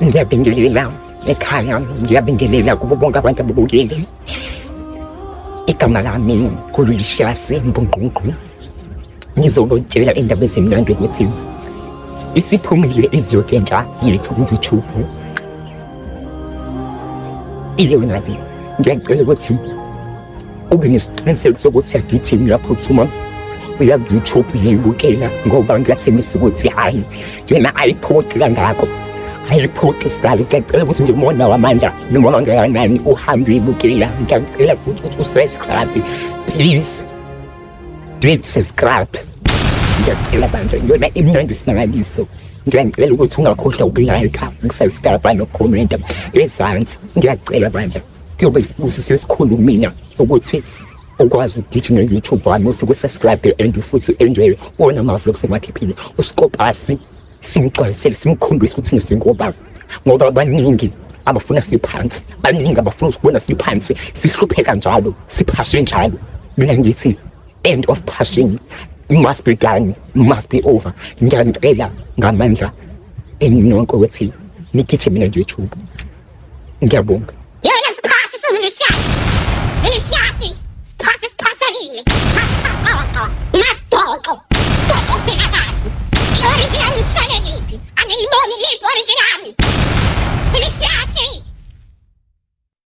Ngiyabingelela ekhaya, ngiyabingelela kubo bonke abantu ababukeli. Igama lami kuLishase Mbungqungqu. Ngizobotshela indaba ezimnandi ukuthi isiphumile ivideo entsha yethu ku-YouTube. Iyona-ke ngiyacela ukuthi ube nesiqiniseko sokuthi siyagijima uyaphuthuma uya ku-YouTube uyayibukela, ngoba ngiyathembisa ukuthi hayi yena ayiphoqi kangako, ayiphoqi sidali. Ngiyacela ukuthi nje umona wamandla noma kangakanani uhambe uyibukela. Ngiyacela futhi ukuthi usubscribe, please do subscribe. Ngiyacela bandla, yona imnandi sinangaliso. Ngiyacela ukuthi ungakhohlwa ukulike, ukusubscribe nokukhomenta ezansi. Ngiyacela bandla, kuyobe isibusiso esikhulu kumina ukuthi ukwazi ukugijima nge-YouTube wami, ufike usubscribe and futhi enjoy wona ama-vlogs emakhiphile. Usikopasi simgcwalisele, simkhombise ukuthi ngesingobaba, ngoba abaningi abafuna siphansi, baningi abafuna usibona siphansi, sihlupheka njalo, siphashwe njalo. Mina ngithi end of passion must be done, must be over. Ngiyacela ngamandla eninonke ukuthi nigijime ne-YouTube. Ngiyabonga. Yena siphathi soLishase. Lishase, siphathi siphathelile. Must